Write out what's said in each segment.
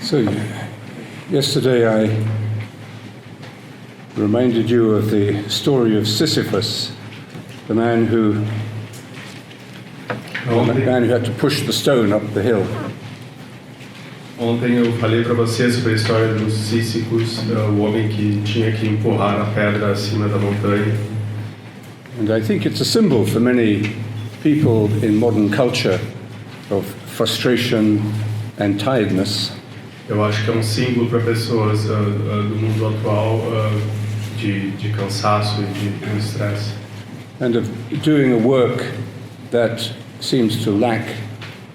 So, yesterday I reminded you of the story of Sisyphus, the man who had to push the stone up the hill. Ontem eu falei para vocês sobre a história dos Sísifos, o homem que tinha que empurrar a pedra acima da montanha. And I think it's a symbol for many people in modern culture of frustration and tiredness. Eu acho que é símbolo para pessoas do mundo atual de cansaço e de estresse. And of doing a work that seems to lack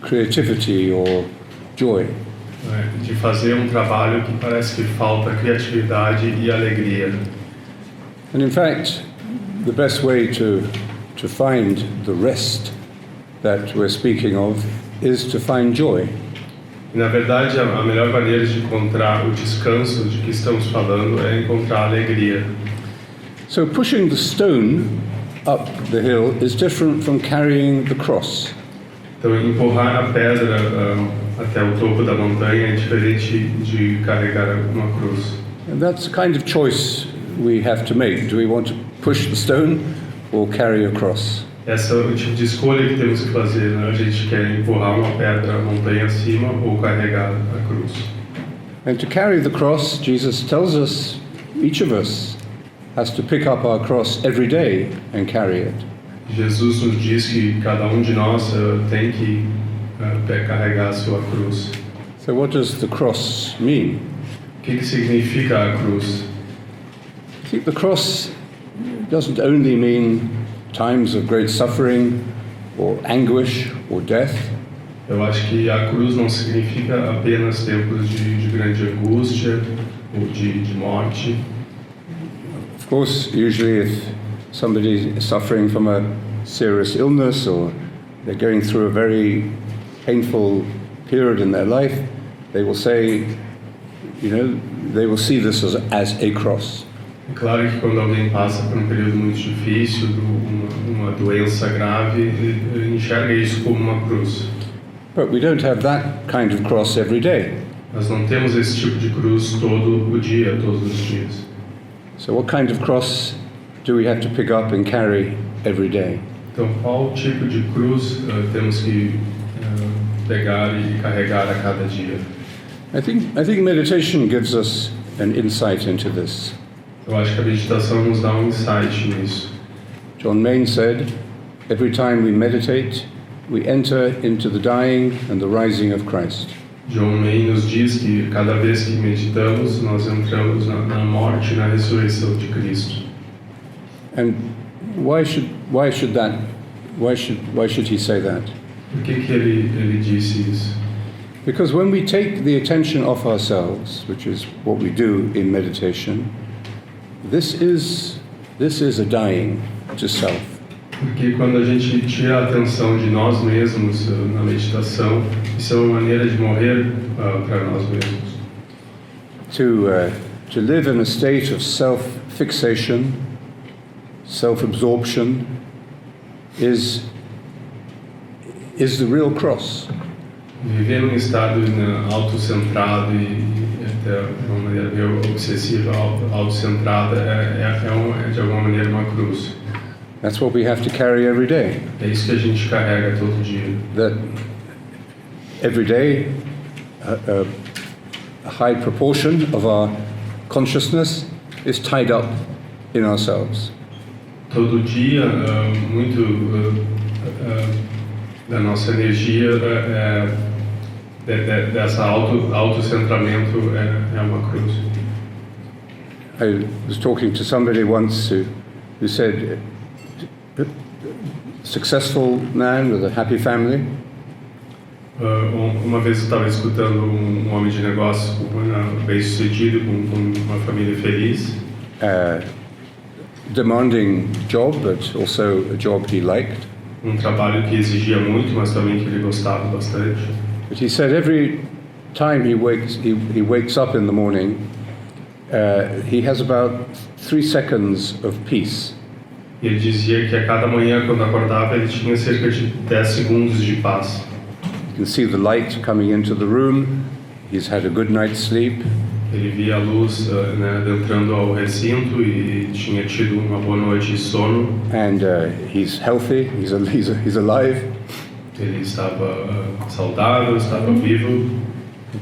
creativity or joy. De fazer trabalho que parece que falta criatividade e alegria. And in fact, the best way to find the rest that we're speaking of is to find joy. E, na verdade, a melhor maneira de encontrar o descanso de que estamos falando é encontrar alegria. So pushing the stone up the hill is different from carrying the cross. Então, empurrar a pedra até o topo da montanha é diferente de carregar uma cruz. And that's the kind of choice we have to make. Do we want to push the stone or carry a cross? Esse é o tipo de escolha que temos que fazer, né? A gente quer empurrar uma pedra, a montanha acima, ou carregar a cruz. And to carry the cross, Jesus tells us, each of us has to pick up our cross every day and carry it. Jesus nos diz que cada de nós tem que carregar a sua cruz. So what does the cross mean? O que significa a cruz? I think the cross doesn't only mean times of great suffering or anguish or death. Eu acho que a cruz não significa apenas tempos de grande angústia ou de morte. Of course, usually if somebody is suffering from a serious illness or they're going through a very painful period in their life, they will say, they will see this as a cross. É claro que quando alguém passa por período muito difícil, uma doença grave, ele enxerga isso como uma cruz. But we don't have that kind of cross every day. Nós não temos esse tipo de cruz todo o dia, todos os dias. So what kind of cross do we have to pick up and carry every day? Então, qual tipo de cruz temos que pegar e carregar a cada dia? I think meditation gives us an insight into this. Eu acho que a meditação nos dá insight nisso. John Main said, "Every time we meditate, we enter into the dying and the rising of Christ." John Main nos diz que cada vez que meditamos, nós entramos na morte e na ressurreição de Cristo. And why should he say that? Por que ele disse isso? Because when we take the attention off ourselves, which is what we do in meditation, this is a dying to self. Porque quando a gente tira a atenção de nós mesmos na meditação, isso é uma maneira de morrer para nós mesmos. To live in a state of self-fixation, self-absorption, is the real cross. Viver num estado autocentrado e até de uma maneira meio obsessiva, autocentrada, é de alguma maneira uma cruz. That's what we have to carry every day. É isso que a gente carrega todo dia. That every day, a high proportion of our consciousness is tied up in ourselves. Todo dia, muito da nossa energia dessa autocentramento é uma cruz. I was talking to somebody once who said, successful man with a happy family. Uma vez eu estava escutando homem de negócio bem-sucedido com uma família feliz. Demanding job, but also a job he liked. Trabalho que exigia muito, mas também que ele gostava bastante. But he said every time he wakes up in the morning, he has about 3 seconds of peace. E ele dizia que a cada manhã, quando acordava, ele tinha cerca de 10 segundos de paz. You can see the light coming into the room. he's had a good night's sleep, Ele via a luz né, adentrando ao recinto e tinha tido uma boa noite de sono. and he's healthy, he's alive. Ele estava saudável, estava vivo.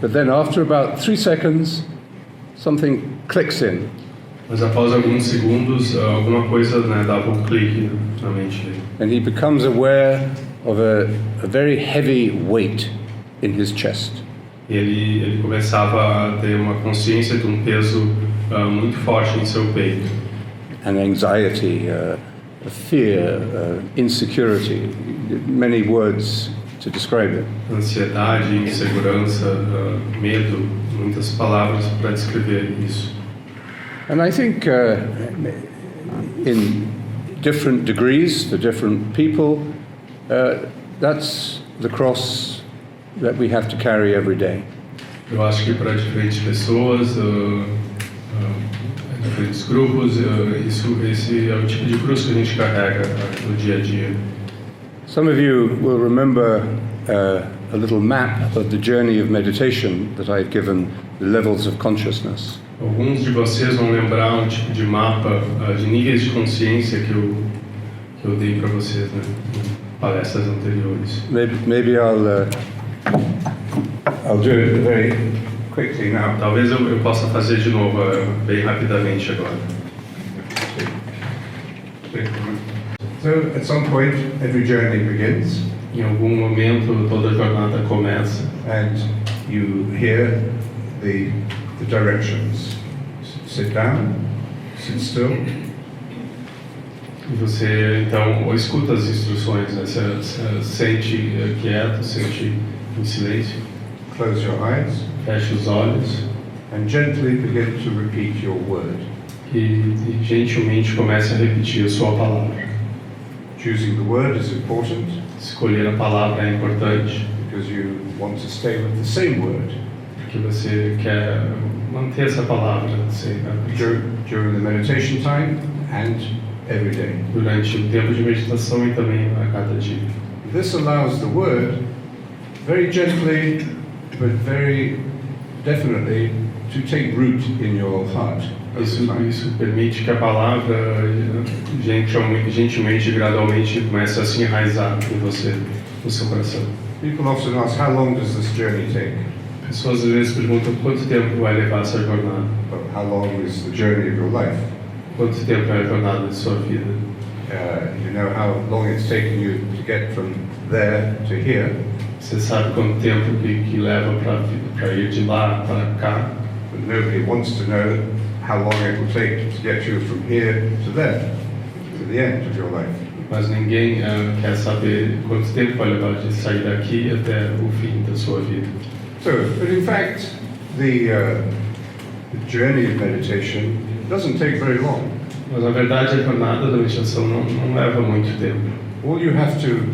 But then after about 3 seconds, something clicks in. Mas após alguns segundos, alguma coisa né, dava um clique na mente dele. And he becomes aware of a very heavy weight in his chest. Ele começava a ter uma consciência de um peso muito forte em seu peito. And anxiety, fear, insecurity, many words to describe it. Ansiedade, insegurança, medo, muitas palavras para descrever isso. And I think in different degrees for different people, that's the cross that we have to carry every day. Eu acho que para diferentes pessoas, diferentes grupos, esse é o tipo de cruz que a gente carrega no dia a dia. Some of you will remember a little map of the journey of meditation that I've given, the levels of consciousness. Alguns de vocês vão lembrar um tipo de mapa de níveis de consciência que eu dei para vocês, né, em palestras anteriores. Maybe I'll do it very quickly now. Talvez eu possa fazer de novo, bem rapidamente agora. So at some point every journey begins Em algum momento toda a jornada começa and you hear the directions. Sit down, sit still, e você então ou escuta as instruções, né? Você sente quieto, sente em silêncio, close your eyes, fecha os olhos and gently begin to repeat your word. e gentilmente comece a repetir a sua palavra. Choosing the word is important Escolher a palavra é importante because you want to stay with the same word. porque você quer manter essa palavra During the meditation time and every day. durante o tempo de meditação e também a cada dia. This allows the word very gently but very definitely to take root in your heart. Isso permite que a palavra gentilmente e gradualmente comece a se enraizar em você, no seu coração. People often ask, how long does this journey take? Pessoas às vezes perguntam quanto tempo vai levar essa jornada. But how long is the journey of your life? Quanto tempo é a jornada de sua vida? You know how long it's taken you to get from there to here. Você sabe quanto tempo que leva para ir de lá para cá? But nobody wants to know how long it will take to get you from here to there, to the end of your life. Mas ninguém quer saber quanto tempo vai levar de sair daqui até o fim da sua vida. So, but in fact, the journey of meditation doesn't take very long. Mas na verdade a jornada da meditação não leva muito tempo. All you have to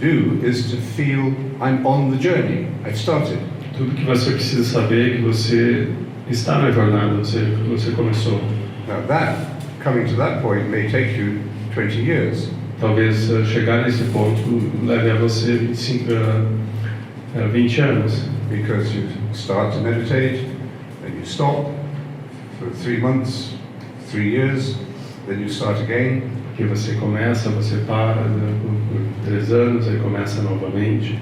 do is to feel, I'm on the journey, I've started. Tudo que você precisa saber é que você está na jornada, você começou. Now coming to that point may take you 20 years. Talvez chegar nesse ponto leve a você 20 anos. Because you start to meditate, then you stop for 3 months, 3 years, then you start again. Porque você começa, você para por 3 anos, aí começa novamente.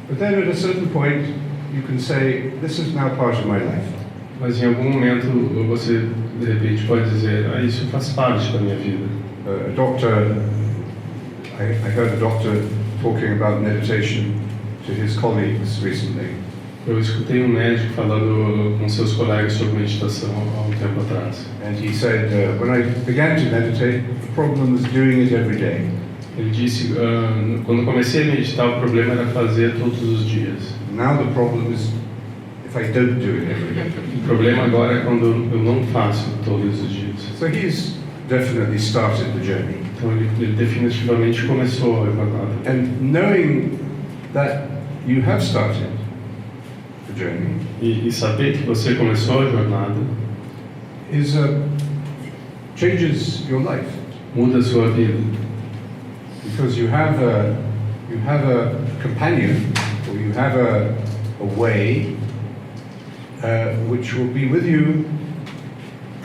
But then at a certain point, you can say, this is now part of my life. Mas em algum momento você de repente pode dizer, isso faz parte da minha vida. A doctor, I heard a doctor talking about meditation to his colleagues recently. Eu escutei médico falando com seus colegas sobre meditação há um tempo atrás. And he said, when I began to meditate, the problem was doing it every day. Ele disse, quando comecei a meditar, o problema era fazer todos os dias. Now the problem is if I don't do it every day. O problema agora é quando eu não faço todos os dias. So he's definitely started the journey. Então ele definitivamente começou a jornada. And knowing that you have started the journey E saber que você começou a jornada changes your life. Muda a sua vida. Because you have a companion, or you have a way which will be with you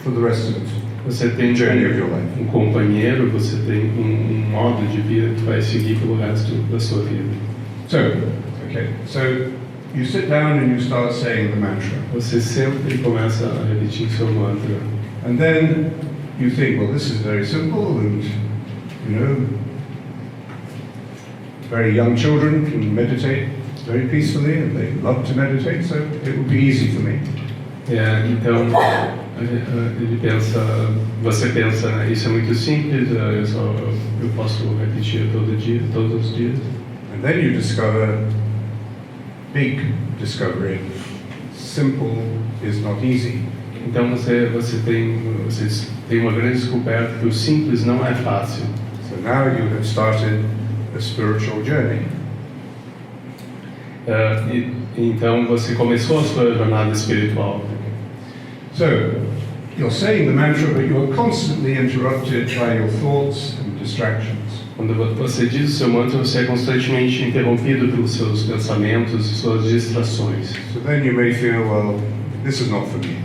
for the rest of Você the tem journey of your life. um companheiro, você tem um modo de vida que vai seguir pelo resto da sua vida. So you sit down and you start saying the mantra. Você sempre começa a repetir seu mantra. And then you think, well, this is very simple, and, you know, very young children can meditate very peacefully, and they love to meditate, so it will be easy for me. Então, você pensa, né, isso é muito simples, eu posso repetir todos os dias. And then you discover, big discovery, simple is not easy. Então vocês têm uma grande descoberta que o simples não é fácil. So now you have started a spiritual journey. Então você começou a sua jornada espiritual. So you're saying the mantra, but you're constantly interrupted by your thoughts and distractions. Quando você diz o seu mantra, você é constantemente interrompido pelos seus pensamentos e suas distrações. So then you may feel, well, this is not for me.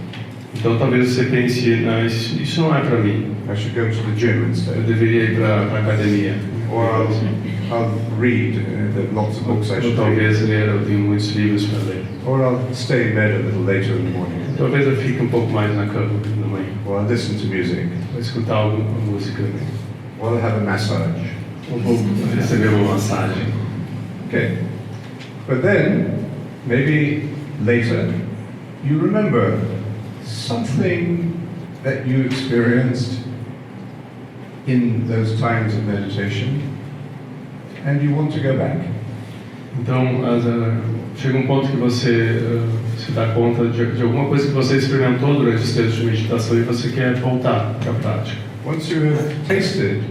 Então talvez você pense, não, isso não é para mim. I should go to the gym Eu instead. deveria ir para a academia. Or I'll read, there are lots of books I Ou should read. talvez ler, eu tenho muitos livros para ler. Or I'll stay in bed a little later in the morning. Talvez eu fique um pouco mais na cama na manhã. Or I'll listen to music. Vou escutar alguma música. Or I'll have a massage. Ou vou receber uma massagem. Okay. But then, maybe later, you remember something that you experienced in those times of meditation, and you want to go back. Então, chega um ponto que você se dá conta de alguma coisa que você experimentou durante os tempos de meditação e você quer voltar para a prática. Once you have tasted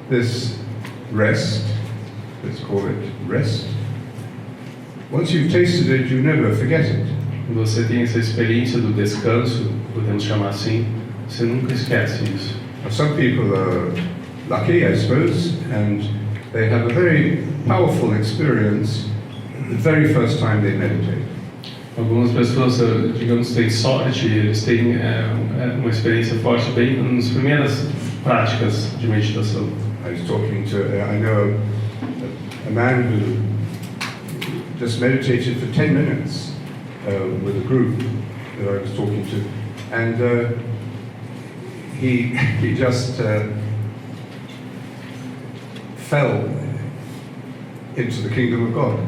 this rest, let's call it rest, once you've tasted it, you never forget it. Quando você tem essa experiência do descanso, podemos chamar assim, você nunca esquece isso. Now, some people are lucky, I suppose, and they have a very powerful experience the very first time they meditate. Algumas pessoas, digamos, têm sorte, eles têm uma experiência forte bem nas primeiras práticas de meditação. I was talking to, I know a man who just meditated for 10 minutes with a group that I was talking to, and he just fell into the kingdom of God.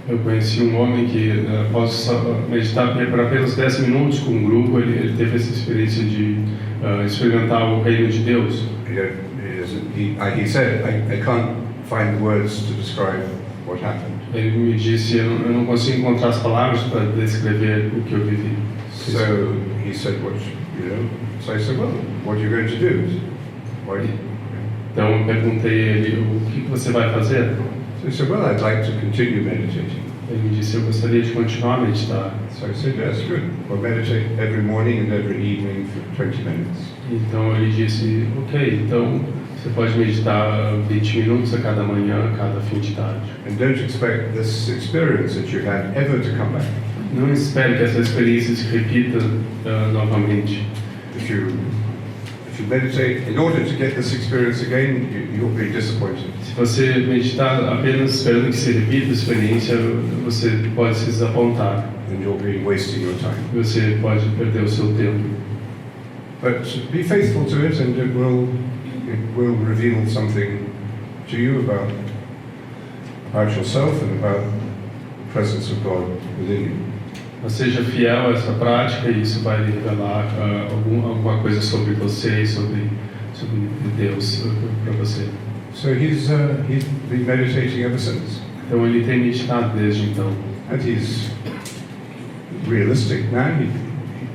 Eu conheci um homem que, após meditar por apenas 10 minutos com um grupo, ele teve essa experiência de experimentar o reino de Deus. He said, I can't find the words to describe what happened. Ele me disse, eu não consigo encontrar as palavras para descrever o que eu vivi. So he said, so I said, well, what are you going to do? Why? Então eu perguntei a ele, o que você vai fazer? So he said, well, I'd like to continue meditating. Ele me disse, eu gostaria de continuar a meditar. So I said, yes, good. We'll meditate every morning and every evening for 20 minutes. Então ele disse, ok, então você pode meditar 20 minutos a cada manhã, a cada fim de tarde. And don't expect this experience that you had ever to come back. Não espere que essa experiência se repita novamente. If you meditate in order to get this experience again, you'll be disappointed. Se você meditar apenas esperando que se repita a experiência, você pode se desapontar. And you'll be wasting your time. Você pode perder o seu tempo. But be faithful to it, and it will reveal something to you about yourself and about the presence of God within you. Mas seja fiel a essa prática e isso vai revelar alguma coisa sobre você e sobre Deus para você. So he's been meditating ever since. Então ele tem meditado desde então. And he's realistic now.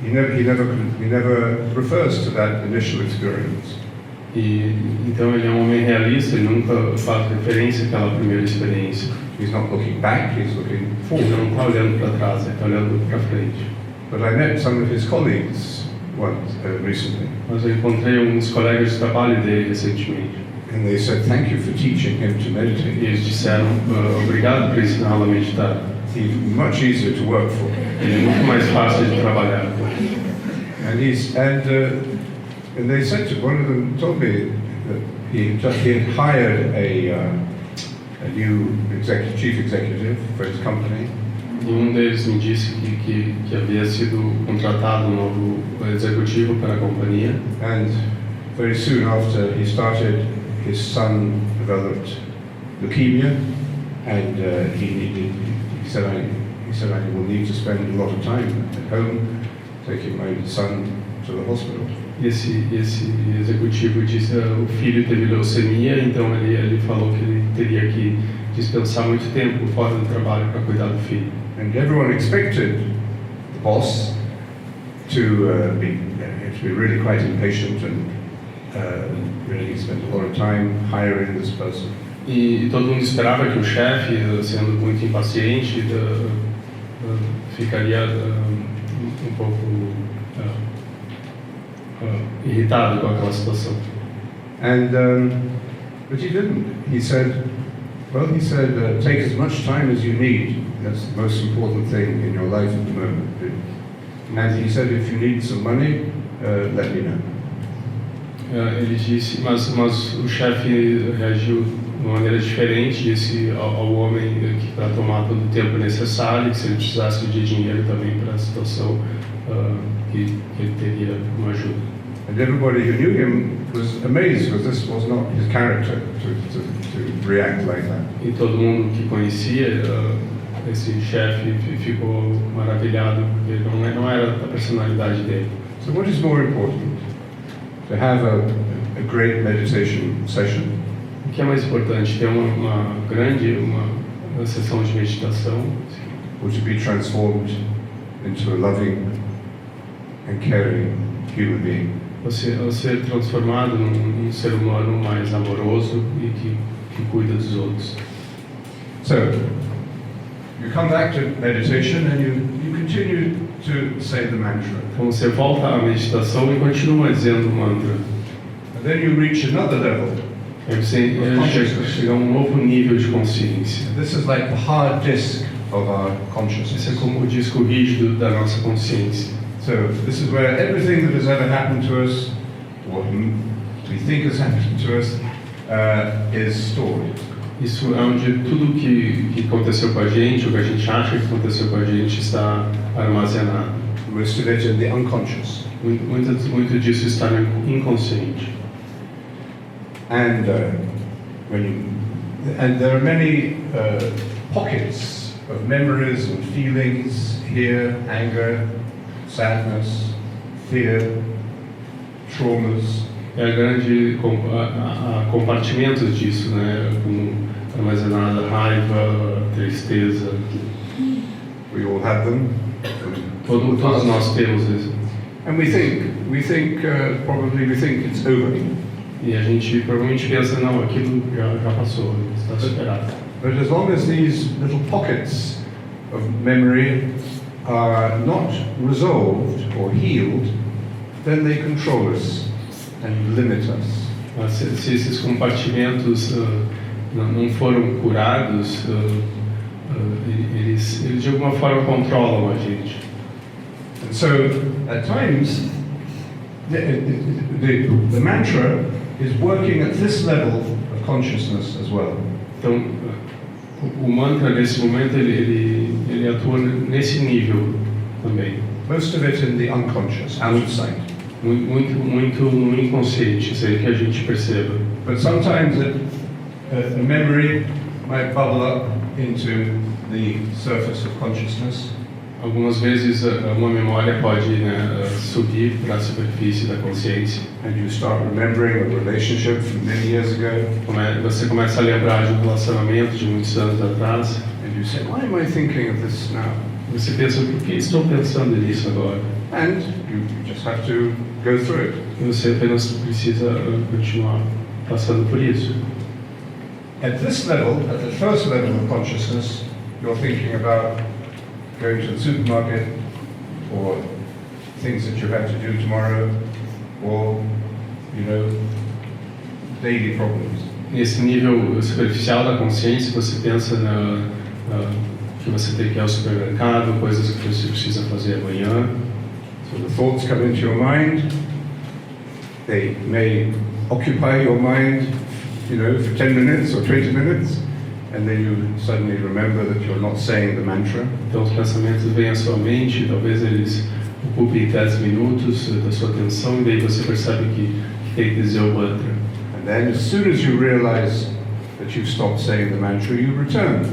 He never refers to that initial experience. E então ele é um homem realista e nunca faz referência àquela primeira experiência. He's not looking back, he's looking Ele forward. não está olhando para trás, ele está olhando para frente. But I met some of his colleagues recently, Mas eu encontrei alguns colegas de trabalho dele recentemente. and they said, thank you for teaching him to E meditate. eles disseram, obrigado por ensiná-lo a meditar. He's much easier to work for. Ele é muito mais fácil de trabalhar. And they said to one of them told me that he had hired a new chief executive for his company. E deles me disse que havia sido contratado um novo executivo para a companhia. And very soon after he started, his son developed leukemia, and he said I will need to spend a lot of time at home taking my son to the hospital. Esse executivo disse o filho teve leucemia, então ele falou que ele teria que dispensar muito tempo fora do trabalho para cuidar do filho. And everyone expected the boss to be really quite impatient and really spend a lot of time hiring this person. E todo mundo esperava que o chefe, sendo muito impaciente, ficaria um pouco irritado com aquela situação. But he didn't. He said, take as much time as you need. That's the most important thing in your life at the moment. And he said, if you need some money, let me know. Ele disse, mas o chefe reagiu de uma maneira diferente, disse ao homem que para tomar todo o tempo necessário, que se ele precisasse de dinheiro também para a situação, que ele teria uma ajuda. And everybody who knew him was amazed, because this was not his character to react like that. E todo mundo que conhecia esse chefe ficou maravilhado, porque não era a personalidade dele. So what is more important? To have a great meditation session? O que é mais importante, ter uma sessão de meditação, or to be transformed into a loving and caring human being? Você ser transformado num ser humano mais amoroso e que cuida dos outros. So, you come back to meditation and you continue to say the mantra. Então você volta à meditação e continua dizendo o mantra. And then you reach another level. Aí você chega a um novo nível de consciência. This is like the hard disk of our consciousness. Esse é como o disco rígido da nossa consciência. So this is where everything that has ever happened to us, or we think has happened to us, is stored. Isso é onde tudo que aconteceu com a gente, o que a gente acha que aconteceu com a gente, está armazenado. Most of it in the unconscious. Muito disso está no inconsciente. And there are many pockets of memories and feelings here: anger, sadness, fear, traumas. Há compartimentos disso, né? Como armazenada raiva, tristeza. We all have them. Todos nós temos isso. And we think it's over. E a gente provavelmente pensa, não, aquilo já passou, está superado. But as long as these little pockets of memory are not resolved or healed, then they control us and limit us. Mas se esses compartimentos não foram curados, eles de alguma forma controlam a gente. And so, at times, the mantra is working at this level of consciousness as well. Então, o mantra nesse momento ele atua nesse nível também. Most of it in the unconscious, outside. Muito no inconsciente, sem que a gente perceba. But sometimes a memory might bubble up into the surface of consciousness. Algumas vezes uma memória pode subir para a superfície da consciência. And you start remembering a relationship from many years ago. Você começa a lembrar de um relacionamento de muitos anos atrás. And you say, why am I thinking of this now? Você pensa, por que estou pensando nisso agora? And you just have to go through it. E você apenas precisa continuar passando por isso. At this level, at the first level of consciousness, you're thinking about going to the supermarket, or things that you have to do tomorrow, or, daily problems. Nesse nível superficial da consciência, você pensa que você tem que ir ao supermercado, coisas que você precisa fazer amanhã. So the thoughts come into your mind. They may occupy your mind, for 10 minutes or 20 minutes, and then you suddenly remember that you're not saying the mantra. Então os pensamentos vêm à sua mente, talvez eles ocupem 10 minutos da sua atenção, e daí você percebe que tem que dizer o mantra. And then as soon as you realize that you've stopped saying the mantra, you return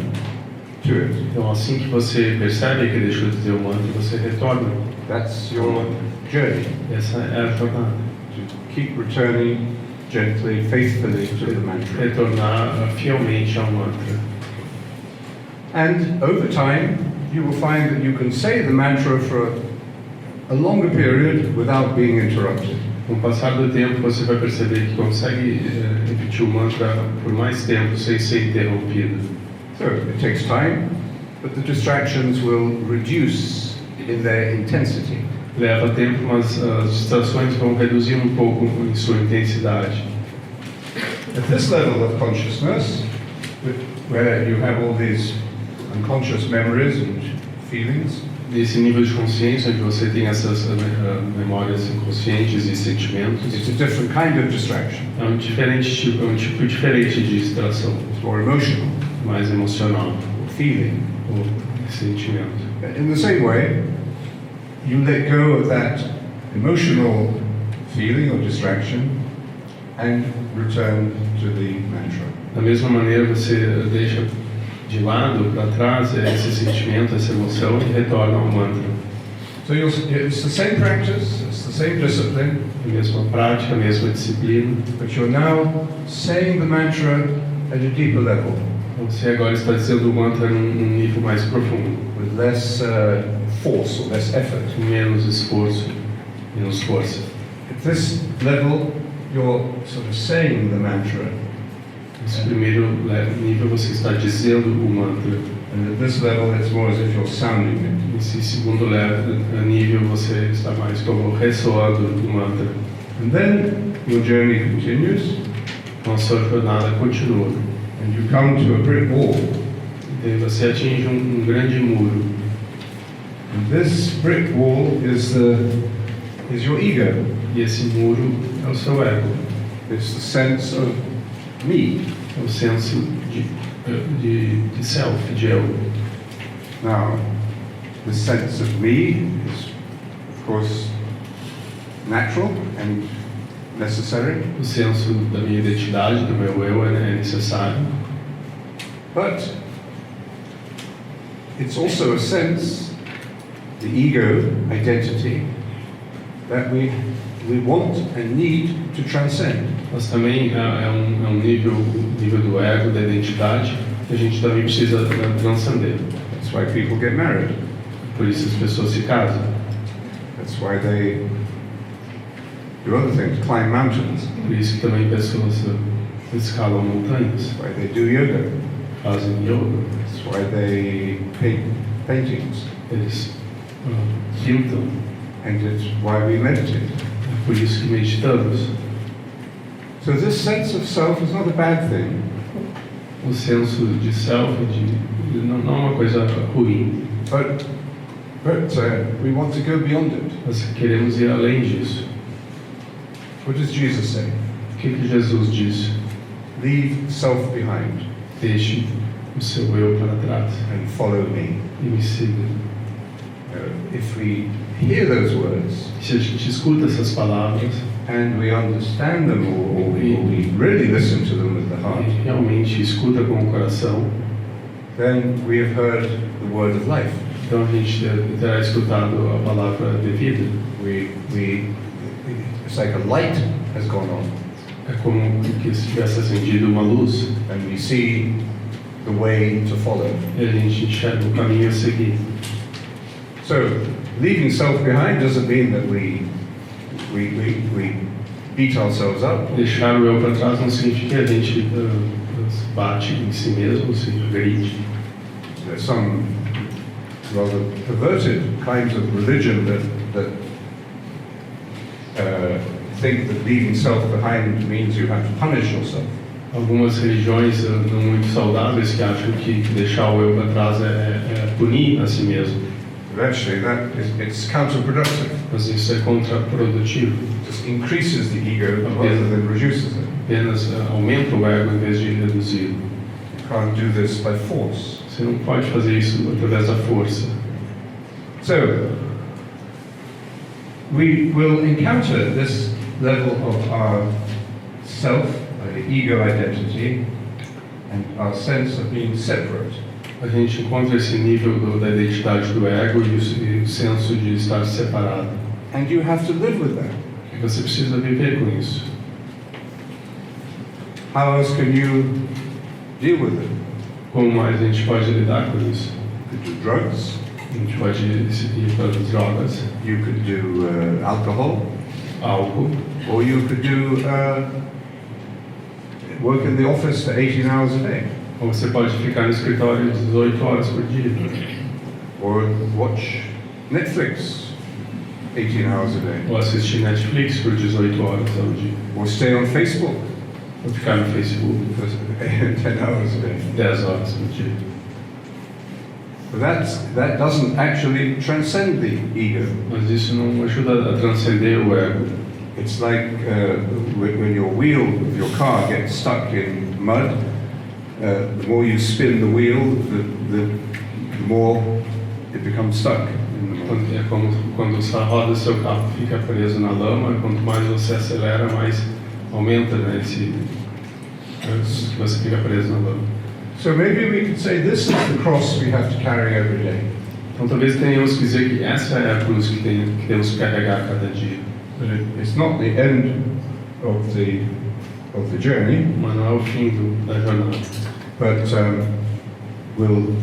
to it. Então assim que você percebe que deixou de dizer o mantra, você retorna. That's your journey. Essa é a jornada. To keep returning gently, faithfully to the mantra. Retornar fielmente ao mantra. And over time, you will find that you can say the mantra for a longer period without being interrupted. Com o passar do tempo, você vai perceber que consegue repetir o mantra por mais tempo sem ser interrompido. So it takes time, but the distractions will reduce in their intensity. Leva tempo, mas as distrações vão reduzir um pouco em sua intensidade. At this level of consciousness, where you have all these unconscious memories and feelings, Nesse nível de consciência, onde você tem essas memórias inconscientes e sentimentos, it's a different kind of distraction. é um tipo diferente de distração, It's more emotional, mais emocional, feeling. ou sentimento. In the same way, you let go of that emotional feeling or distraction and return to the mantra. Da mesma maneira, você deixa de lado, para trás, esse sentimento, essa emoção e retorna ao mantra. So it's the same practice, it's the same discipline, A mesma prática, a mesma disciplina. but you're now saying the mantra at a deeper level, Você agora está dizendo o mantra num nível mais profundo, with less force or less effort. com menos esforço, menos força. At this level, you're sort of saying the mantra, Nesse primeiro nível, você está dizendo o mantra. and at this level, it's more as if you're sounding it. Nesse segundo nível, você está mais como ressoando o mantra. And then your journey continues, Então a sua jornada continua. and you come to a brick wall. E daí você atinge um grande muro. And this brick wall is your ego. E esse muro é o seu ego. It's the sense of me. É o senso de self, de eu. Now, the sense of me is, of course, natural and necessary, O senso da minha identidade, do meu eu, é necessário. but it's also a sense, the ego, identity, that we want and need to transcend. Mas também é um nível do ego, da identidade, que a gente também precisa transcender. That's why people get married. Por isso as pessoas se casam. That's why they do other things, climb mountains. Por isso que também pessoas escalam montanhas, That's why they do yoga. fazem yoga, That's why they paint paintings. eles pintam. And it's why we meditate. É por isso que meditamos. So this sense of self is not a bad thing. O senso de self não é uma coisa ruim, But we want to go beyond it. nós queremos ir além disso. What does Jesus say? O que Jesus disse? Leave self behind Deixe o seu eu para trás and follow me. e me siga. If we hear those words Se a gente escuta essas palavras and we understand them, or we really listen to them with the heart, e realmente escuta com o coração, then we have heard the word of life. então a gente terá escutado a palavra de vida. It's like a light has gone on, É como que se tivesse acendido uma luz and we see the way to follow. e a gente enxerga o caminho a seguir. So, leaving self behind doesn't mean that we beat ourselves up. Deixar o eu para trás não significa que a gente bate em si mesmo, se grite. There's some rather perverted kinds of religion that think that leaving self behind means you have to punish yourself. algumas religiões não muito saudáveis que acham que deixar o eu para trás é punir a si mesmo. But actually, it's counterproductive. Mas isso é contraprodutivo. It just increases the ego rather than reduces it. Apenas aumenta o ego em vez de reduzir. You can't do this by force. Você não pode fazer isso através da força. So, we will encounter this level of our self, the ego identity, and our sense of being separate. A gente encontra esse nível da identidade do ego e o senso de estar separado. And you have to live with that. E você precisa viver com isso. How else can you deal with it? Como mais a gente pode lidar com isso? You could do drugs. A gente pode ir para as drogas, You could do alcohol. álcool, Or you could do work in the office for 18 hours a day. ou você pode ficar no escritório 18 horas por dia, Or watch Netflix 18 hours a day. ou assistir Netflix por 18 horas ao dia, Or stay on Facebook ou ficar no Facebook for 10 hours a day. 10 horas por dia. But that doesn't actually transcend the ego. Mas isso não ajuda a transcender o ego. It's like when your wheel of your car gets stuck in mud, the more you spin the wheel, the more it becomes stuck in the mud. É como quando a roda do seu carro fica preso na lama, quanto mais você acelera, mais aumenta, né, que você fica preso na lama. So maybe we could say this is the cross we have to carry every day. Então talvez tenhamos que dizer que essa é a cruz que temos que carregar a cada dia. But it's not the end of the journey, Mas não é o fim da jornada. but we'll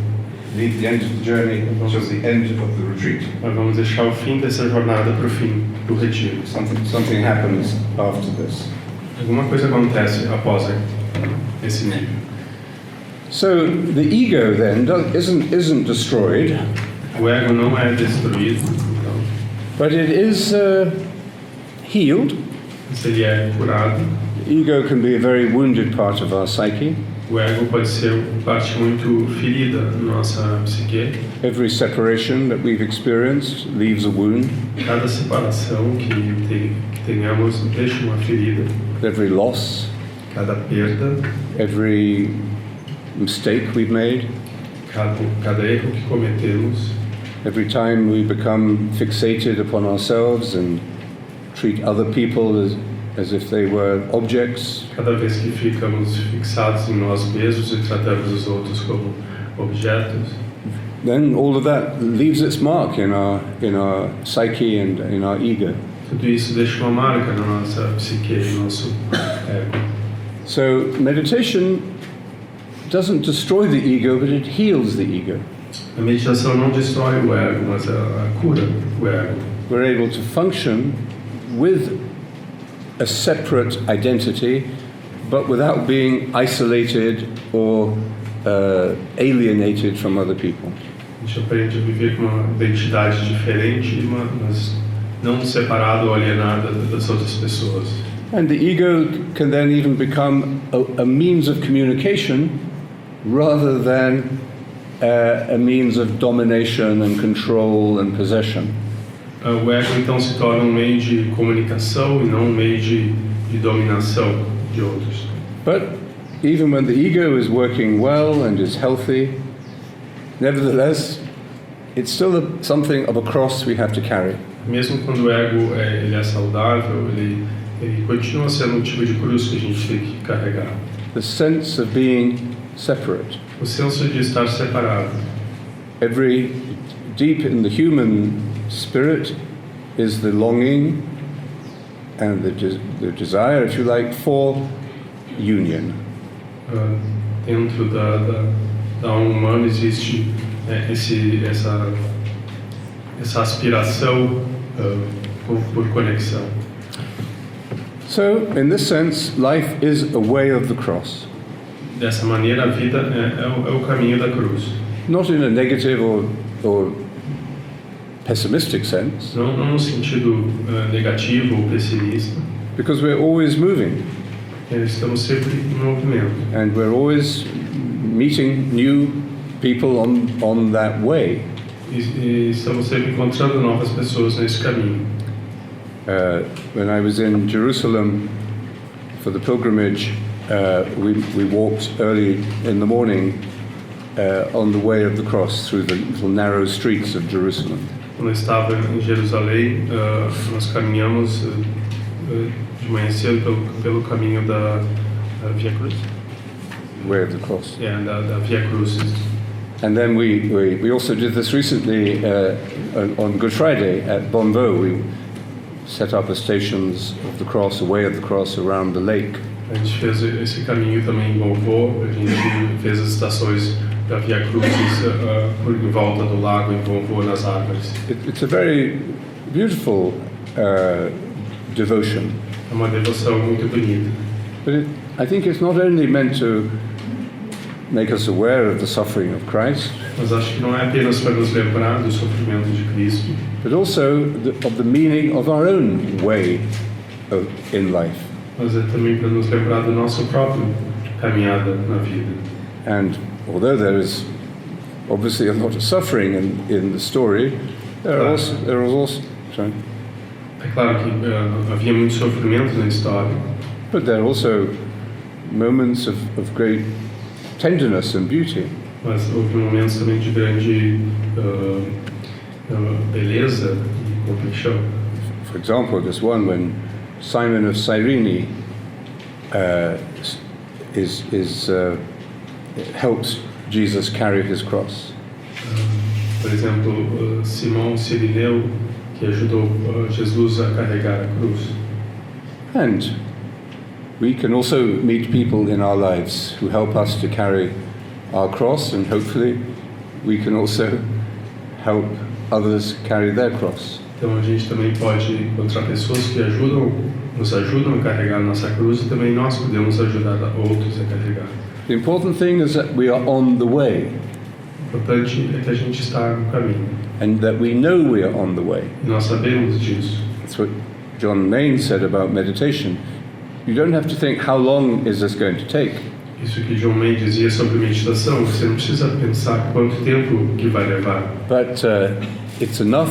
leave the end of the journey until the end of the retreat. Mas vamos deixar o fim dessa jornada para o fim do retiro. Something happens after this. Alguma coisa acontece após esse nível. So the ego then isn't destroyed, O ego não é destruído, então, but it is healed. se ele é curado. The ego can be a very wounded part of our psyche. O ego pode ser parte muito ferida na nossa psique. Every separation that we've experienced leaves a wound. Cada separação que tenhamos deixa uma ferida. Every loss, Cada perda, every mistake we've made, cada erro que cometemos, every time we become fixated upon ourselves and treat other people as if they were objects, cada vez que ficamos fixados em nós mesmos e tratamos os outros como objetos, then all of that leaves its mark in our psyche and in our ego. tudo isso deixa uma marca na nossa psique, no nosso ego. So meditation doesn't destroy the ego, but it heals the ego. A meditação não destrói o ego, mas a cura o ego. We're able to function with a separate identity, but without being isolated or alienated from other people. A gente aprende a viver com uma identidade diferente, mas não separado ou alienada das outras pessoas. And the ego can then even become a means of communication rather than a means of domination and control and possession. O ego então se torna um meio de comunicação e não um meio de dominação de outros. But even when the ego is working well and is healthy, nevertheless, it's still something of a cross we have to carry. Mesmo quando o ego ele é saudável, ele continua sendo um tipo de cruz que a gente tem que carregar. The sense of being separate. O senso de estar separado. Deep in the human spirit is the longing and the desire, if you like, for union. Dentro da alma humana existe essa aspiração por conexão. So, in this sense, life is a way of the cross. Dessa maneira, a vida é o caminho da cruz. Not in a negative or pessimistic sense. Não no sentido negativo ou pessimista. Because we're always moving. Estamos sempre em movimento. And we're always meeting new people on that way. E estamos sempre encontrando novas pessoas nesse caminho. When I was in Jerusalem for the pilgrimage, we walked early in the morning on the way of the cross through the little narrow streets of Jerusalem. Quando eu estava em Jerusalém, nós caminhamos de manhã cedo pelo caminho da Via Cruz. Way of the cross. Da Via Cruz. And then we also did this recently on Good Friday at Bonneau. We set up a Stations of the Cross, a Way of the Cross around the lake. A gente fez esse caminho também em Bonneau. A gente fez as estações da Via Cruzes por em volta do lago, em Bonneau, nas árvores. It's a very beautiful devotion. É uma devoção muito bonita. But I think it's not only meant to make us aware of the suffering of Christ, Mas acho que não é apenas para nos lembrar do sofrimento de Cristo, but also of the meaning of our own way in life. mas é também para nos lembrar do nosso próprio caminhada na vida. And although there is obviously a lot of suffering in the story, there was also sorry, É claro que havia muito sofrimento na história, but there are also moments of great tenderness and beauty. mas houve momentos também de grande beleza e compaixão. For example, there's one when Simon of Cyrene helps Jesus carry his cross. Por exemplo, Simão Cirineu, que ajudou Jesus a carregar a cruz. And we can also meet people in our lives who help us to carry our cross, and hopefully we can also help others carry their cross. Então a gente também pode encontrar pessoas que nos ajudam a carregar a nossa cruz, e também nós podemos ajudar outros a carregar. The important thing is that we are on the way, O importante é que a gente está no caminho, and that we know we are on the way. e nós sabemos disso. That's what John Main said about meditation. You don't have to think, how long is this going to take? Isso que John May dizia sobre meditação, você não precisa pensar quanto tempo que vai levar. But it's enough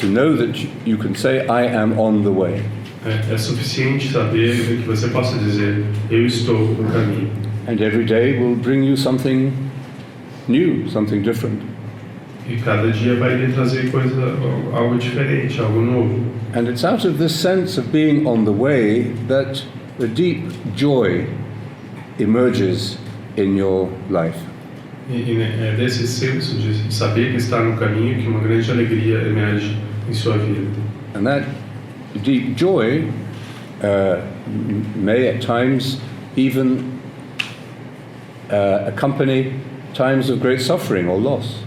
to know that you can say, I am on the way. É suficiente saber que você possa dizer, eu estou no caminho. And every day will bring you something new, something different. E cada dia vai lhe trazer algo diferente, algo novo. And it's out of this sense of being on the way that a deep joy emerges in your life. E é desse senso de saber que está no caminho que uma grande alegria emerge em sua vida. And that deep joy may at times even accompany times of great suffering or loss.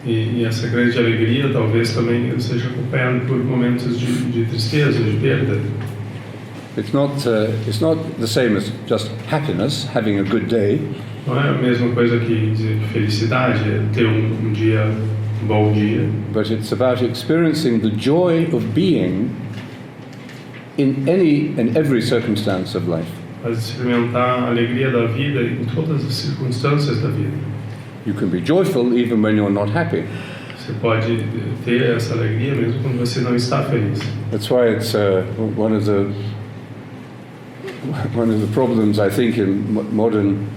E essa grande alegria talvez também seja acompanhada por momentos de tristeza, de perda. It's not the same as just happiness, having a good day. Não é a mesma coisa que dizer que felicidade é ter um dia, um bom dia. But it's about experiencing the joy of being in any and every circumstance of life. Mas experimentar a alegria da vida em todas as circunstâncias da vida. You can be joyful even when you're not happy. Você pode ter essa alegria mesmo quando você não está feliz. That's why it's one of the problems I think in modern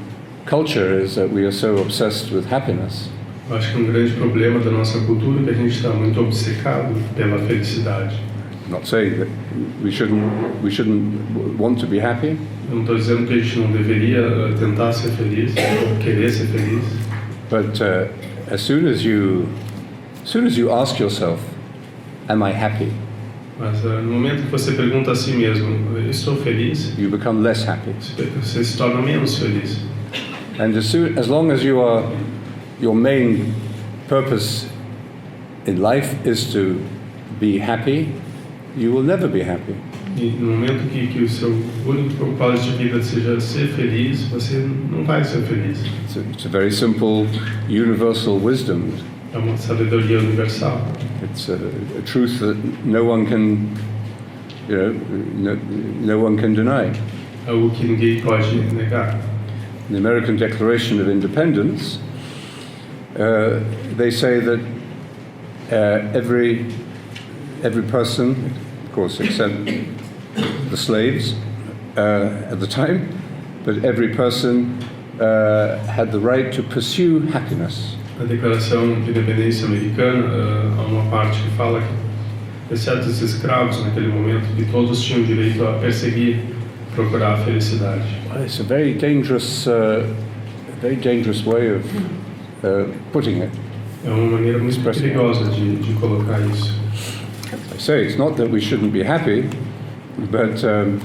culture is that we are so obsessed with happiness. Eu acho que um grande problema da nossa cultura é que a gente está muito obcecado pela felicidade. I'm not saying that we shouldn't want to be happy. Eu não estou dizendo que a gente não deveria tentar ser feliz, ou querer ser feliz. But as soon as you ask yourself, am I happy? Mas no momento que você pergunta a si mesmo, estou feliz? You become less happy. Você se torna menos feliz. And as long as your main purpose in life is to be happy, you will never be happy. E no momento que o seu único propósito de vida seja ser feliz, você não vai ser feliz. It's a very simple, universal wisdom. É uma sabedoria universal. It's a truth that no one can, no one can deny. algo que ninguém pode negar. In the American Declaration of Independence, they say that every person, of course, except the slaves at the time, but every person had the right to pursue happiness. Na Declaração de Independência Americana, há uma parte que fala que, exceto os escravos naquele momento, que todos tinham direito a perseguir, procurar a felicidade. Well, it's a very dangerous way of putting it. É uma maneira muito perigosa de colocar isso. I say it's not that we shouldn't be happy, but to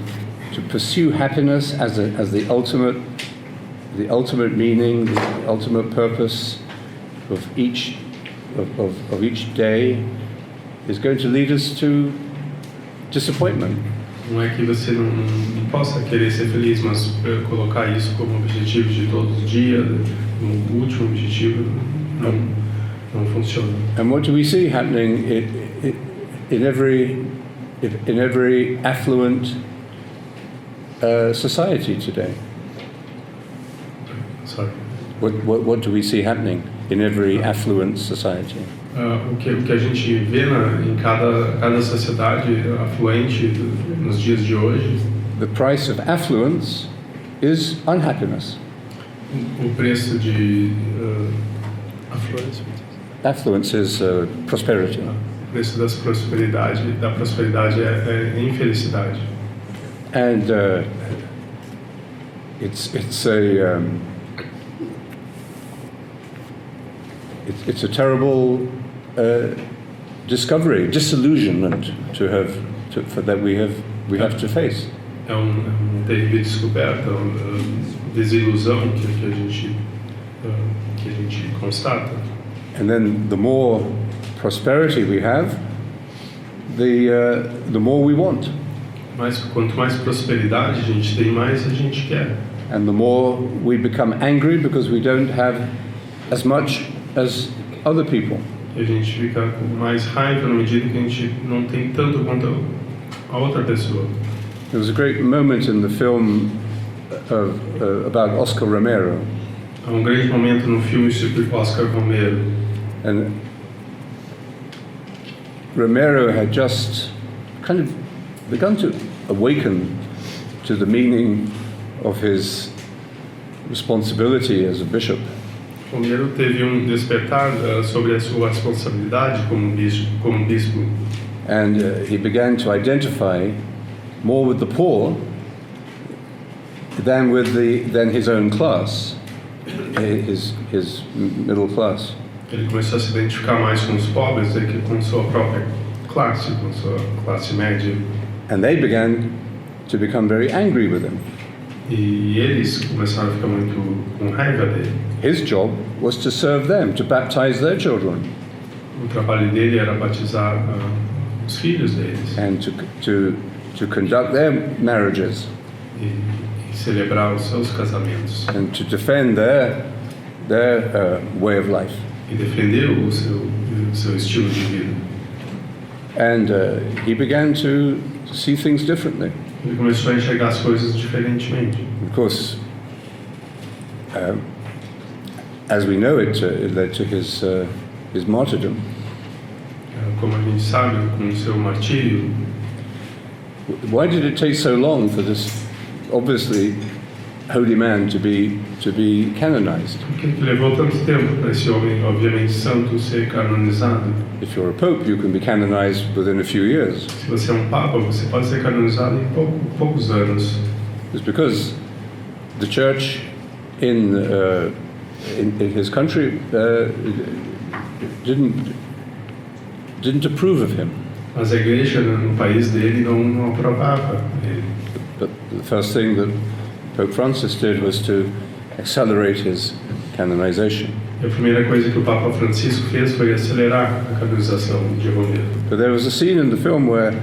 pursue happiness as the ultimate meaning, the ultimate purpose of each day is going to lead us to disappointment. Não é que você não possa querer ser feliz, mas colocar isso como objetivo de todos os dias, no último objetivo, não funciona. And what do we see happening in every affluent society today? Sorry. What do we see happening in every affluent society? O que a gente vê em cada sociedade afluente nos dias de hoje, The price of affluence is unhappiness. o preço de Affluence is prosperity. o preço da prosperidade é infelicidade. And it's a terrible discovery, disillusionment that we have to face. É terrível descoberta, desilusão que a gente constata. And then the more prosperity we have, the more we want. Mas quanto mais prosperidade a gente tem, mais a gente quer. And the more we become angry because we don't have as much as other people. E a gente fica com mais raiva na medida que a gente não tem tanto quanto a outra pessoa. There was a great moment in the film about Oscar Romero. Há grande momento no filme sobre Oscar Romero. And Romero had just kind of begun to awaken to the meaning of his responsibility as a bishop. Romero teve despertar sobre a sua responsabilidade como bispo. And he began to identify more with the poor than his own class, his middle class. Ele começou a se identificar mais com os pobres do que com sua própria classe, com sua classe média. And they began to become very angry with him. E eles começaram a ficar muito com raiva dele. His job was to serve them, to baptize their children. O trabalho dele era batizar os filhos deles. And to conduct their marriages. E celebrar os seus casamentos. And to defend their way of life. E defender o seu estilo de vida. And he began to see things differently. Ele começou a enxergar as coisas diferentemente. Of course, as we know, it led to his martyrdom. Como a gente sabe, com o seu martírio. Why did it take so long for this obviously holy man to be canonized? Por que levou tanto tempo para esse homem, obviamente santo, ser canonizado? If you're a pope, you can be canonized within a few years. Se você é papa, você pode ser canonizado em poucos anos. It's because the church in his country didn't approve of him. Mas a igreja no país dele não aprovava ele. But the first thing that Pope Francis did was to accelerate his canonization. E a primeira coisa que o Papa Francisco fez foi acelerar a canonização de Romero. But there was a scene in the film where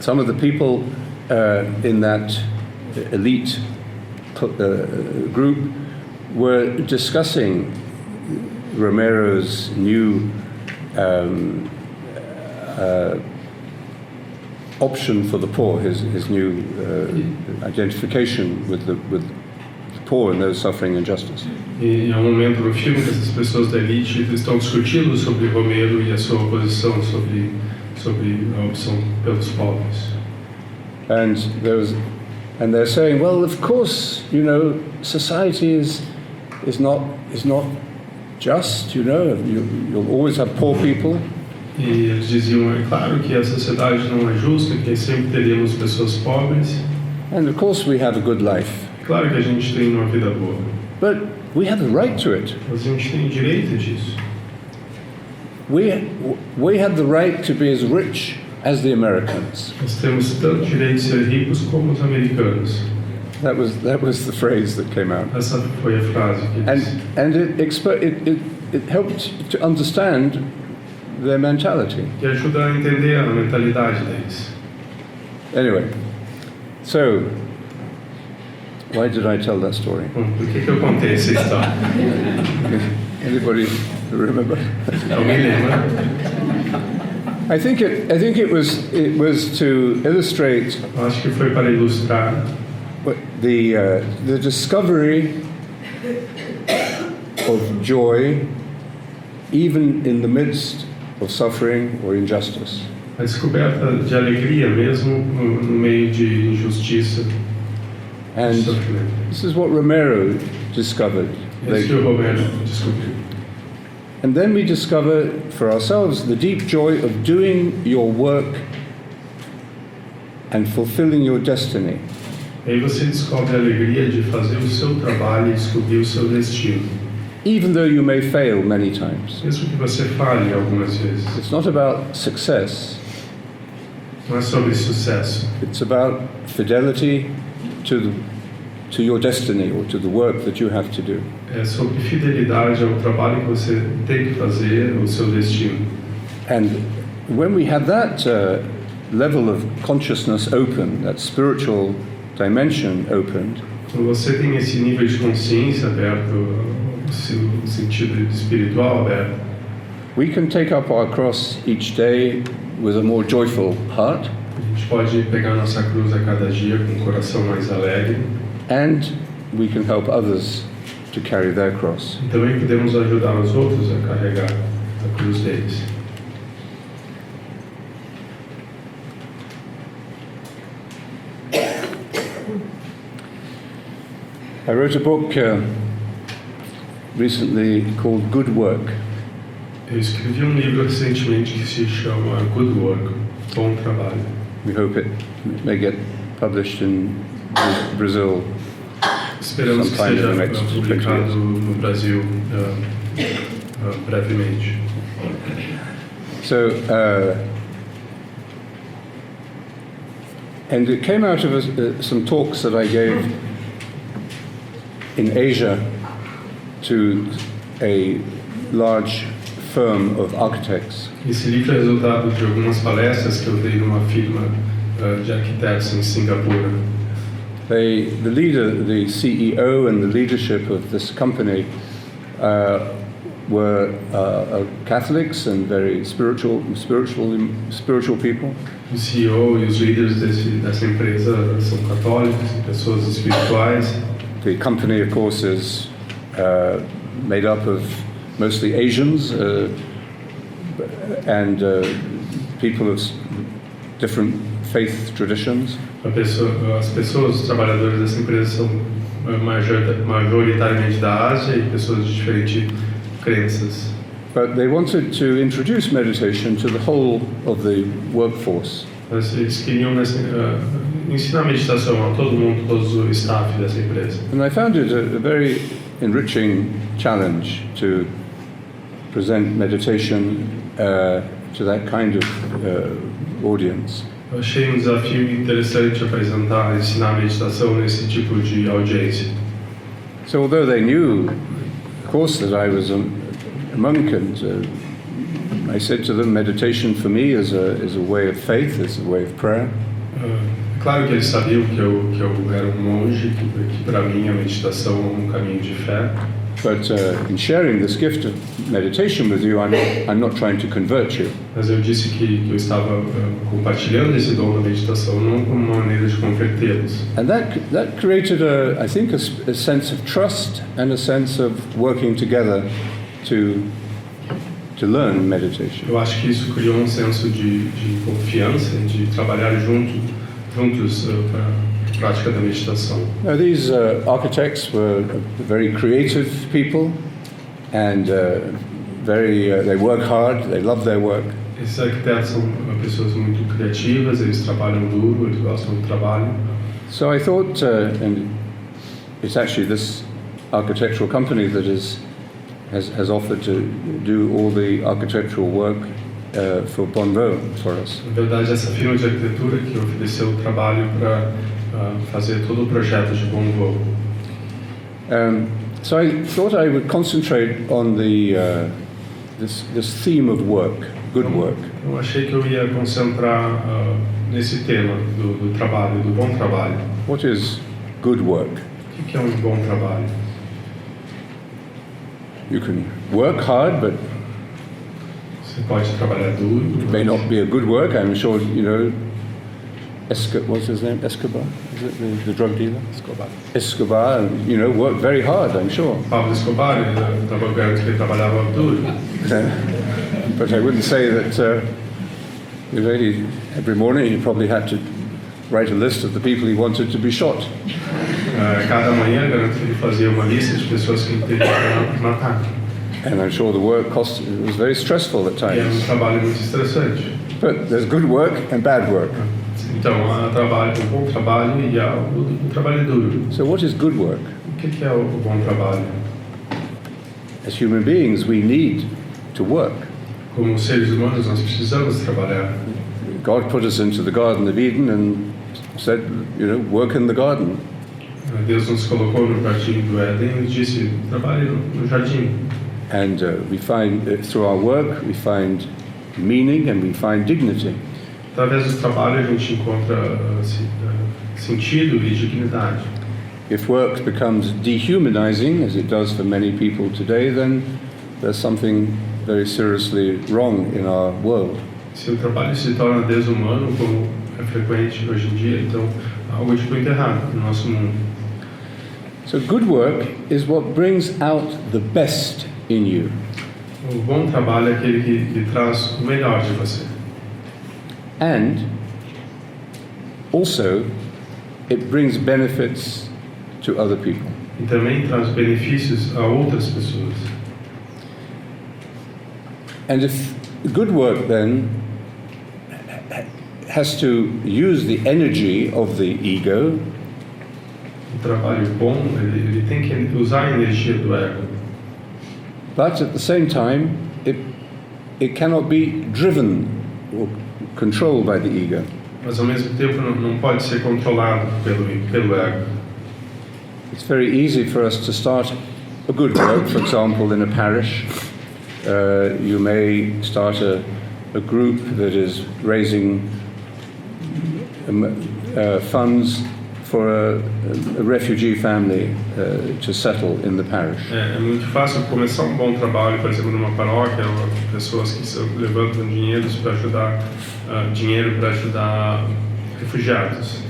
some of the people in that elite group were discussing Romero's new option for the poor, his new identification with the poor and those suffering injustice. E há um momento no filme que essas pessoas da elite estão discutindo sobre Romero e a sua oposição sobre a opção pelos pobres. And they're saying, well, of course, society is not just, you'll always have poor people. E eles diziam, é claro que a sociedade não é justa, que sempre teríamos pessoas pobres. And of course we have a good life. Claro que a gente tem uma vida boa. But we have the right to it. Mas a gente tem direito disso. We have the right to be as rich as the Americans. Nós temos tanto direito de ser ricos como os americanos. That was the phrase that came out. Essa foi a frase que eles... And it helped to understand their mentality. Que ajuda a entender a mentalidade deles. Anyway, so why did I tell that story? Por que eu contei essa história? Anybody remember? Alguém lembra? I think it was to illustrate Acho que foi para ilustrar the discovery of joy even in the midst of suffering or injustice. a descoberta de alegria mesmo no meio de injustiça. And this is what Romero discovered. Esse que o Romero descobriu. And then we discover for ourselves the deep joy of doing your work and fulfilling your destiny. Aí você descobre a alegria de fazer o seu trabalho e descobrir o seu destino. Even though you may fail many times. Mesmo que você falhe algumas vezes. It's not about success. Não é sobre sucesso. It's about fidelity to your destiny or to the work that you have to do. É sobre fidelidade ao trabalho que você tem que fazer, o seu destino. And when we have that level of consciousness open, that spiritual dimension opened, Quando você tem esse nível de consciência aberto, o seu sentido espiritual aberto, we can take up our cross each day with a more joyful heart. a gente pode pegar nossa cruz a cada dia com um coração mais alegre. And we can help others to carry their cross. E também podemos ajudar os outros a carregar a cruz deles. I wrote a book recently called Good Work. Eu escrevi livro recentemente que se chama Good Work, Bom Trabalho. We hope it may get published in Brazil. Esperamos que sometime in seja the next 20 publicado years. no Brasil brevemente. So, and it came out of some talks that I gave in Asia to a large firm of architects. Esse livro é resultado de algumas palestras que eu dei numa firma de arquitetos em Singapura. The CEO and the leadership of this company were Catholics and very spiritual people. O CEO e os líderes dessa empresa são católicos e pessoas espirituais. The company, of course, is made up of mostly Asians and people of different faith traditions. As pessoas, os trabalhadores dessa empresa são majoritariamente da Ásia e pessoas de diferentes crenças. But they wanted to introduce meditation to the whole of the workforce. Mas eles queriam ensinar meditação a todo mundo, todo o staff dessa empresa. And I found it a very enriching challenge to present meditation to that kind of audience. Eu achei desafio interessante apresentar, ensinar meditação nesse tipo de audiência. So although they knew, of course, that I was a monk, and I said to them, meditation for me is a way of faith, is a way of prayer. Claro que eles sabiam que eu era um monge, que para mim a meditação é um caminho de fé. But in sharing this gift of meditation with you, I'm not trying to convert you. Mas eu disse que eu estava compartilhando esse dom da meditação, não como uma maneira de convertê-los. And that created, I think, a sense of trust and a sense of working together to learn meditation. Eu acho que isso criou um senso de confiança, de trabalhar juntos para a prática da meditação. Now, these architects were very creative people, and they work hard. They love their work. Esses arquitetos são pessoas muito criativas, eles trabalham duro, eles gostam do trabalho. So I thought, and it's actually this architectural company that has offered to do all the architectural work for Bonneau for us. Na verdade, essa firma de arquitetura que ofereceu o trabalho para fazer todo o projeto de Bonneau. So I thought I would concentrate on this theme of work, good work. Eu achei que eu ia concentrar nesse tema do trabalho, do bom trabalho. What is good work? O que é bom trabalho? You can work hard, but você pode trabalhar duro. it may not be a good work. I'm sure you know. What's his name? Escobar? Is it the drug dealer? Escobar, and worked very hard, I'm sure. Pablo Escobar, ele trabalhava duro. But I wouldn't say that every morning he probably had to write a list of the people he wanted to be shot. Cada manhã, garanto que ele fazia uma lista de pessoas que ele queria matar. And I'm sure the work was very stressful at E é times. trabalho muito estressante. But there's good work and bad work. Então, há trabalho, bom trabalho e há o trabalho duro. So what is good work? O que é o bom trabalho? As human beings, we need to work. Como seres humanos, nós precisamos trabalhar. God put us into the Garden of Eden and said, work in the garden. Deus nos colocou no jardim do Éden e disse, trabalhe no jardim. And we find, through our work, we find meaning and we find dignity. Através do trabalho, a gente encontra sentido e dignidade. If work becomes dehumanizing, as it does for many people today, then there's something very seriously wrong in our world. Se o trabalho se torna desumano, como é frequente hoje em dia, então há algo de muito errado no nosso mundo. So good work is what brings out the best in you. O bom trabalho é aquele que traz o melhor de você. And also, it brings benefits to other people. E também traz benefícios a outras pessoas. And if good work then has to use the energy of the ego, O trabalho bom, ele tem que usar a energia do ego. but at the same time, it cannot be driven or controlled by the ego. Mas ao mesmo tempo não pode ser controlado pelo ego. It's very easy for us to start a good work, for example, in a parish. You may start a group that is raising funds for a refugee family to settle in the parish. É muito fácil começar bom trabalho, por exemplo, numa paróquia, ou pessoas que levantam dinheiro para ajudar refugiados.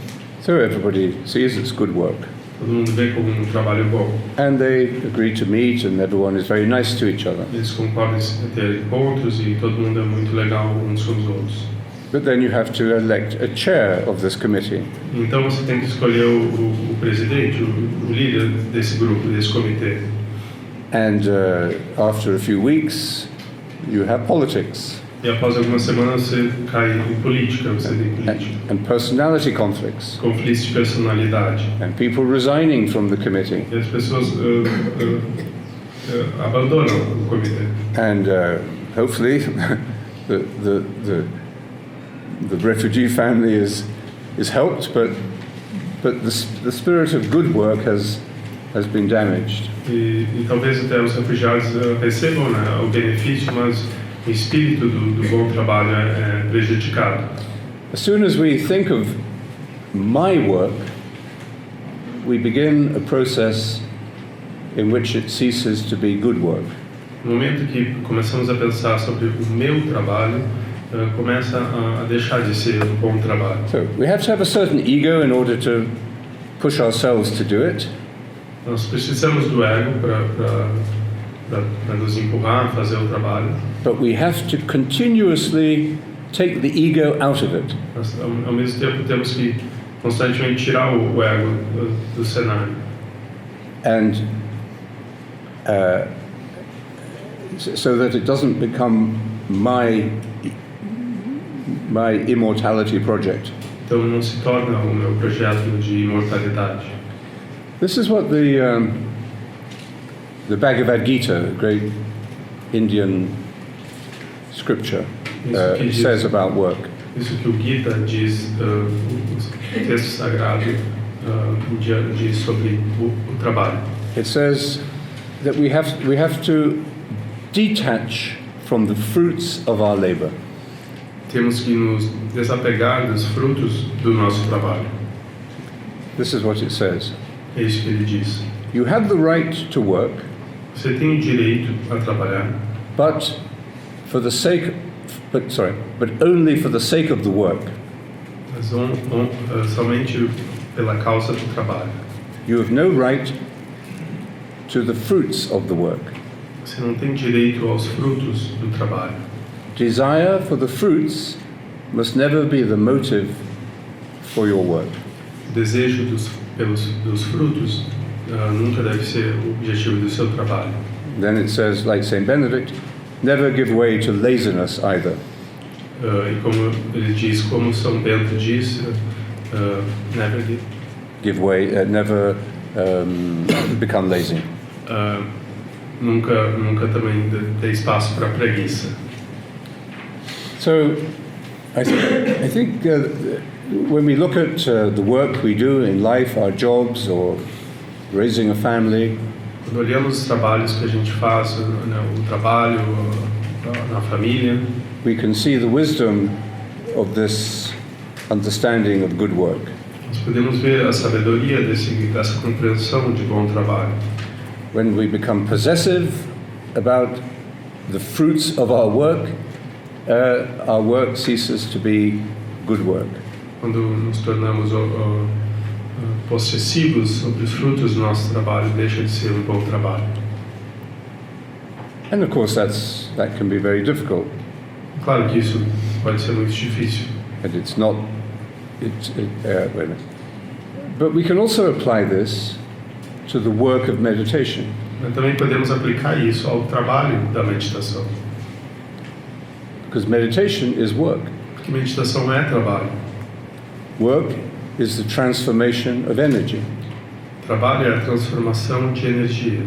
So everybody sees it's good work. Todo mundo vê como trabalho bom. And they agree to meet, and everyone is very nice to each other. Eles concordam em ter encontros e todo mundo é muito legal uns com os outros. But then you have to elect a chair of this committee. Então você tem que escolher o presidente, o líder desse grupo, desse comitê. And after a few weeks, you have politics. E após algumas semanas você cai em política, você tem política. And personality conflicts. Conflitos de personalidade. And people resigning from the committee. E as pessoas abandonam o comitê. And hopefully the refugee family is helped, but the spirit of good work has been damaged. E talvez até os refugiados recebam o benefício, mas o espírito do bom trabalho é prejudicado. As soon as we think of my work, we begin a process in which it ceases to be good work. No momento que começamos a pensar sobre o meu trabalho, começa a deixar de ser um bom trabalho. So we have to have a certain ego in order to push ourselves to do it. Nós precisamos do ego para nos empurrar a fazer o trabalho. But we have to continuously take the ego out of it. Nós, ao mesmo tempo, temos que constantemente tirar o ego do cenário. And so that it doesn't become my immortality project. Então não se torna o meu projeto de imortalidade. This is what the Bhagavad Gita, a great Indian scripture, says about work. Isso que o Gita diz, o texto sagrado diz sobre o trabalho. It says that we have to detach from the fruits of our labor. Temos que nos desapegar dos frutos do nosso trabalho. This is what it says. É isso que ele diz. You have the right to work, Você tem o direito a trabalhar, but only for the sake of the work. mas somente pela causa do trabalho. You have no right to the fruits of the work. Você não tem direito aos frutos do trabalho. Desire for the fruits must never be the motive for your work. O desejo dos frutos nunca deve ser o objetivo do seu trabalho. Then it says, like Saint Benedict, never give way to laziness either. E como ele diz, como São Bento diz, never become lazy. Nunca também dê espaço para preguiça. So, I think when we look at the work we do in life, our jobs, or raising a family, quando olhamos os trabalhos que a gente faz, o trabalho na família, we can see the wisdom of this understanding of good work. nós podemos ver a sabedoria dessa compreensão de bom trabalho. When we become possessive about the fruits of our work ceases to be good work. Quando nos tornamos possessivos sobre os frutos do nosso trabalho, deixa de ser bom trabalho. And of course that can be very difficult. Claro que isso pode ser muito difícil. And it's not. But we can also apply this to the work of meditation. Mas também podemos aplicar isso ao trabalho da meditação. Because meditation is work. Porque meditação é trabalho. Work is the transformation of energy. Trabalho é a transformação de energia.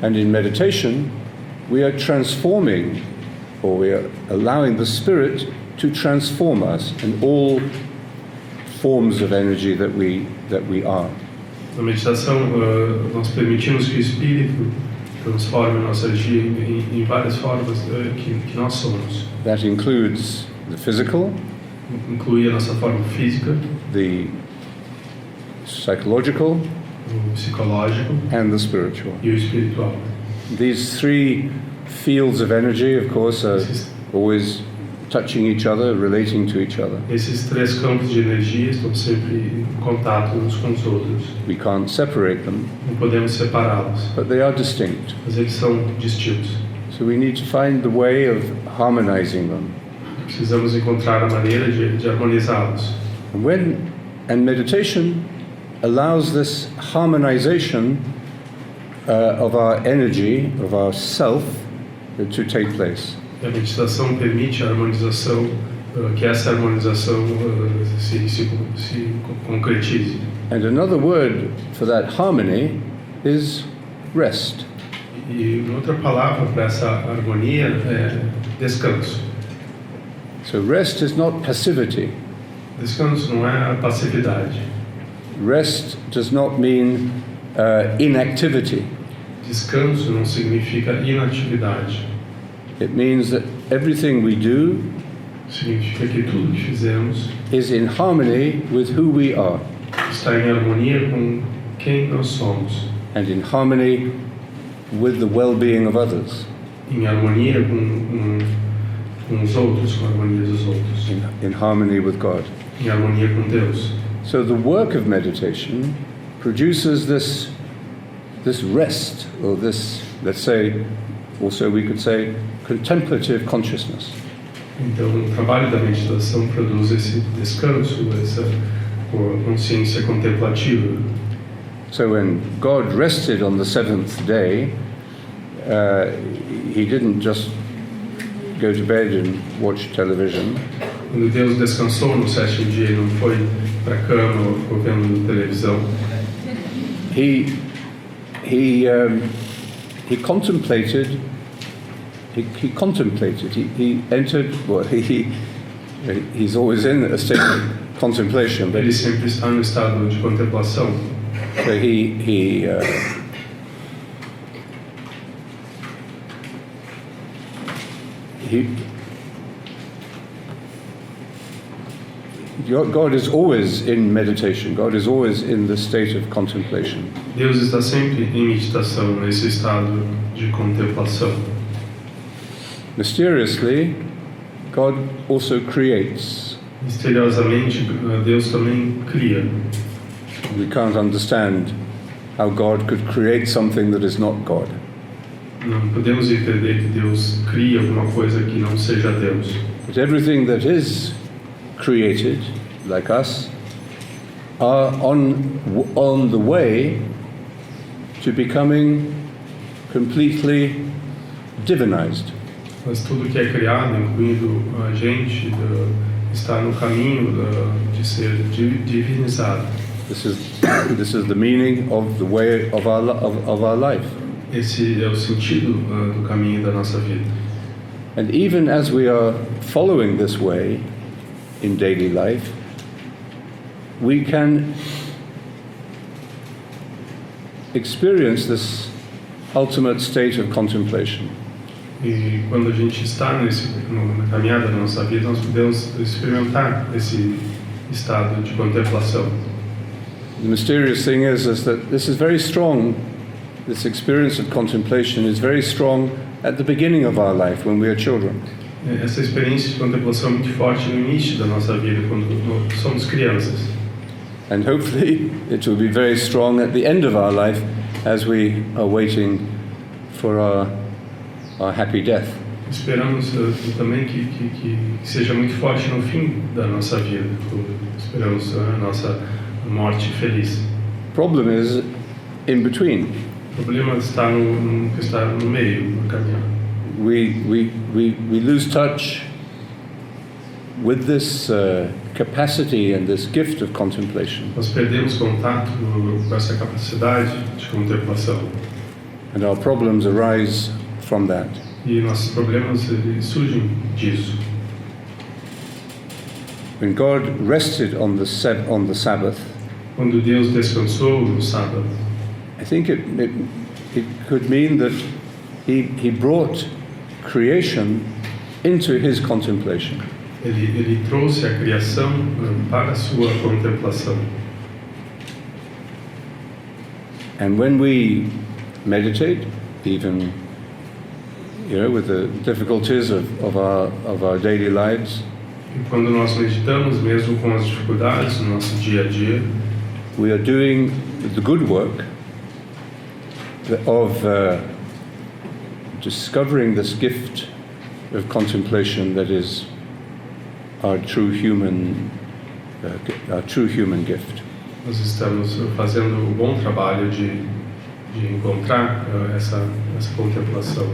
And in meditation, we are transforming, or we are allowing the Spirit to transform us in all forms of energy that we are. Na meditação, nós permitimos que o Espírito transforme nossa energia em várias formas que nós somos. That includes the physical, inclui a nossa forma física, the psychological, o psicológico and the spiritual. E o espiritual. These three fields of energy, of course, are always touching each other, relating to each other. Esses três campos de energia estão sempre em contato uns com os outros. We can't separate them. Não podemos separá-los. But they are distinct. Mas eles são distintos. So we need to find the way of harmonizing them. Precisamos encontrar a maneira de harmonizá-los. And meditation allows this harmonization of our energy, of our self, to take place. A meditação permite a harmonização, que essa harmonização se concretize. And another word for that harmony is rest. E outra palavra para essa harmonia é descanso. So rest is not passivity. Descanso não é a passividade. Rest does not mean inactivity. Descanso não significa inatividade. It means that everything we do significa que tudo que fizemos is in harmony with who we are. Está em harmonia com quem nós somos. and in harmony with the well-being of others. Em harmonia com os outros, com a harmonia dos outros. In harmony with God. Em harmonia com Deus. So the work of meditation produces this rest, or this, let's say, also we could say, contemplative consciousness. Então, o trabalho da meditação produz esse descanso, essa consciência contemplativa. So when God rested on the seventh day, he didn't just go to bed and watch television. Quando Deus descansou no sétimo dia, ele não foi para a cama ou ficou vendo televisão. He contemplated. He contemplated. He entered. Well, he's always in a state of contemplation. But ele sempre está no estado de contemplação. So God is always in meditation. God is always in the state of contemplation. Deus está sempre em meditação, nesse estado de contemplação. Mysteriously, God also creates. Misteriosamente, Deus também cria. We can't understand how God could create something that is not God. Não podemos entender que Deus cria alguma coisa que não seja Deus. But everything that is created, like us, are on the way to becoming completely divinized. Mas tudo que é criado, incluindo a gente, está no caminho de ser divinizado. This is the meaning of the way of our life. Esse é o sentido do caminho da nossa vida. And even as we are following this way in daily life, we can experience this ultimate state of contemplation. E quando a gente está na caminhada da nossa vida, nós podemos experimentar esse estado de contemplação. The mysterious thing is that this is very strong. This experience of contemplation is very strong at the beginning of our life when we are children. Essa experiência de contemplação é muito forte no início da nossa vida, quando somos crianças. And hopefully it will be very strong at the end of our life as we are waiting for our happy death. Esperamos também que seja muito forte no fim da nossa vida. Esperamos a nossa morte feliz. Problem is in between. O problema está no meio, no caminho. We lose touch with this capacity and this gift of contemplation. Nós perdemos contato com essa capacidade de contemplação. And our problems arise from that. E nossos problemas surgem disso. When God rested on the Sabbath, quando Deus descansou no sábado, I think it could mean that he brought creation into his contemplation. Ele trouxe a criação para a sua contemplação. And when we meditate, even with the difficulties of our daily lives, e quando nós meditamos, mesmo com as dificuldades no nosso dia a dia, we are doing the good work of discovering this gift of contemplation that is our true human gift. Nós estamos fazendo o bom trabalho de encontrar essa contemplação.